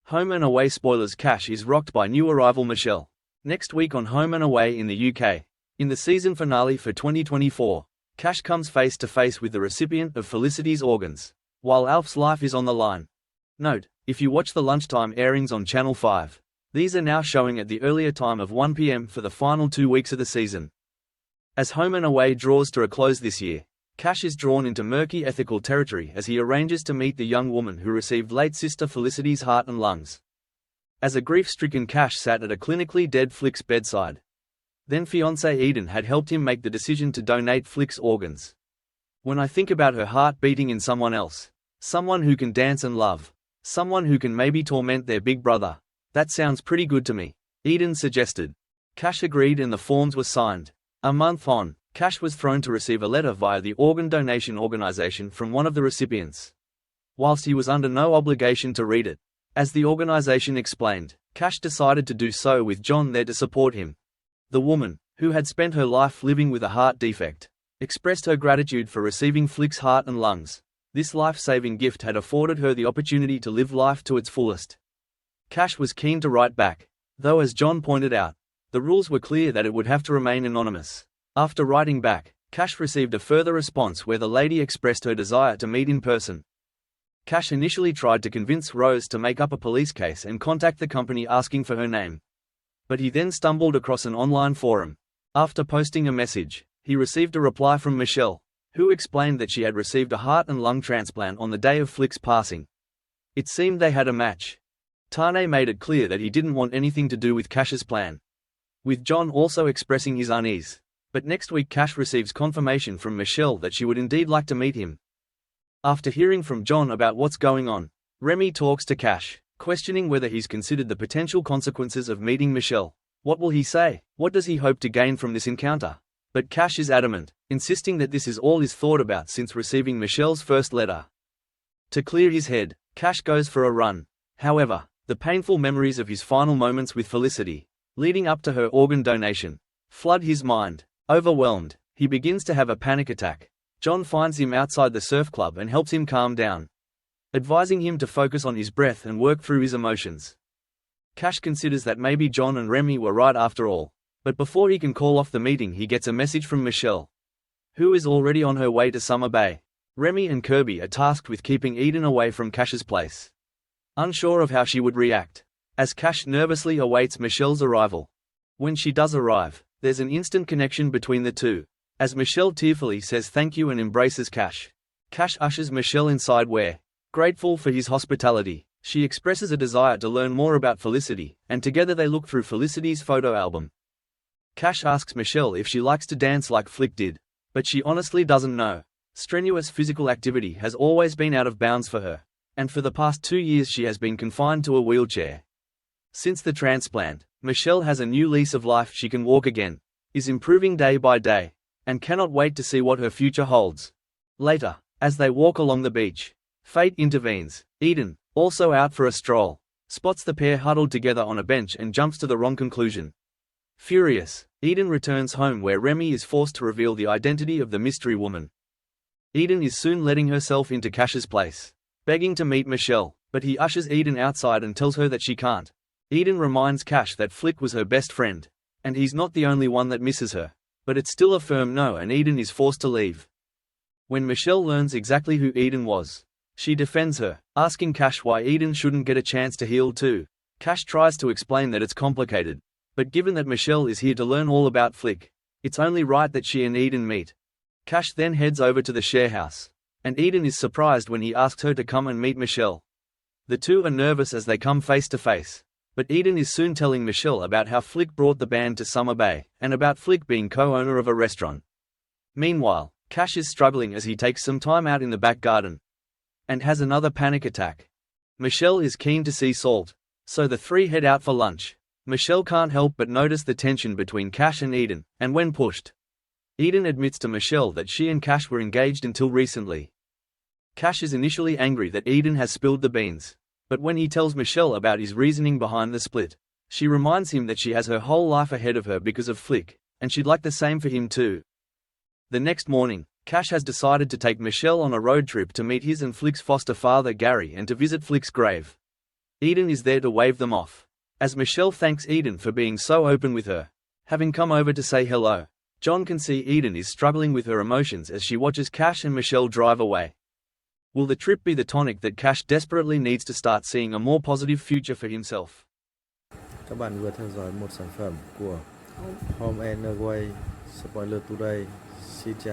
Home and away spoilers. Cash is rocked by new arrival Michelle. Next week on Home and Away in the UK. In the season finale for 2024, Cash comes face to face with the recipient of Felicity's organs, while Alf's life is on the line. Note, if you watch the lunchtime airings on Channel 5, these are now showing at the earlier time of 1 p.m. for the final 2 weeks of the season. As Home and Away draws to a close this year, Cash is drawn into murky ethical territory as he arranges to meet the young woman who received late sister Felicity's heart and lungs. As a grief-stricken Cash sat at a clinically dead Flick's bedside. Then fiancée Eden had helped him make the decision to donate Flick's organs. When I think about her heart beating in someone else, someone who can dance and love, someone who can maybe torment their big brother, that sounds pretty good to me, Eden suggested. Cash agreed and the forms were signed. A month on, Cash was thrown to receive a letter via the organ donation organization from one of the recipients. Whilst he was under no obligation to read it, as the organization explained, Cash decided to do so with John there to support him. The woman, who had spent her life living with a heart defect, expressed her gratitude for receiving Flick's heart and lungs. This life-saving gift had afforded her the opportunity to live life to its fullest. Cash was keen to write back, though as John pointed out, the rules were clear that it would have to remain anonymous. After writing back, Cash received a further response where the lady expressed her desire to meet in person. Cash initially tried to convince Rose to make up a police case and contact the company asking for her name. But he then stumbled across an online forum. After posting a message, he received a reply from Michelle, who explained that she had received a heart and lung transplant on the day of Flick's passing. It seemed they had a match. Tane made it clear that he didn't want anything to do with Cash's plan, with John also expressing his unease. But next week Cash receives confirmation from Michelle that she would indeed like to meet him. After hearing from John about what's going on, Remy talks to Cash, questioning whether he's considered the potential consequences of meeting Michelle. What will he say? What does he hope to gain from this encounter? But Cash is adamant, insisting that this is all he's thought about since receiving Michelle's first letter. To clear his head, Cash goes for a run. However, the painful memories of his final moments with Felicity, leading up to her organ donation, flood his mind. Overwhelmed, he begins to have a panic attack. John finds him outside the surf club and helps him calm down, advising him to focus on his breath and work through his emotions. Cash considers that maybe John and Remy were right after all, but before he can call off the meeting he gets a message from Michelle, who is already on her way to Summer Bay. Remy and Kirby are tasked with keeping Eden away from Cash's place, unsure of how she would react, as Cash nervously awaits Michelle's arrival. When she does arrive, there's an instant connection between the two, as Michelle tearfully says thank you and embraces Cash. Cash ushers Michelle inside where, grateful for his hospitality, she expresses a desire to learn more about Felicity, and together they look through Felicity's photo album. Cash asks Michelle if she likes to dance like Flick did, but she honestly doesn't know. Strenuous physical activity has always been out of bounds for her, and for the past 2 years she has been confined to a wheelchair. Since the transplant, Michelle has a new lease of life. She can walk again, is improving day by day, and cannot wait to see what her future holds. Later, as they walk along the beach, fate intervenes. Eden, also out for a stroll, spots the pair huddled together on a bench and jumps to the wrong conclusion. Furious, Eden returns home where Remy is forced to reveal the identity of the mystery woman. Eden is soon letting herself into Cash's place, begging to meet Michelle, but he ushers Eden outside and tells her that she can't. Eden reminds Cash that Flick was her best friend, and he's not the only one that misses her, but it's still a firm no and Eden is forced to leave. When Michelle learns exactly who Eden was, she defends her, asking Cash why Eden shouldn't get a chance to heal too. Cash tries to explain that it's complicated, but given that Michelle is here to learn all about Flick, it's only right that she and Eden meet. Cash then heads over to the share house, and Eden is surprised when he asks her to come and meet Michelle. The two are nervous as they come face to face. But Eden is soon telling Michelle about how Flick brought the band to Summer Bay, and about Flick being co-owner of a restaurant. Meanwhile, Cash is struggling as he takes some time out in the back garden, and has another panic attack. Michelle is keen to see Salt, so the three head out for lunch. Michelle can't help but notice the tension between Cash and Eden, and when pushed, Eden admits to Michelle that she and Cash were engaged until recently. Cash is initially angry that Eden has spilled the beans. But when he tells Michelle about his reasoning behind the split, she reminds him that she has her whole life ahead of her because of Flick, and she'd like the same for him too. The next morning, Cash has decided to take Michelle on a road trip to meet his and Flick's foster father Gary and to visit Flick's grave. Eden is there to wave them off. As Michelle thanks Eden for being so open with her, having come over to say hello, John can see Eden is struggling with her emotions as she watches Cash and Michelle drive away. Will the trip be the tonic that Cash desperately needs to start seeing a more positive future for himself? Các bạn vừa theo dõi một sản phẩm của Home and Away Spoiler Today. Xin chào.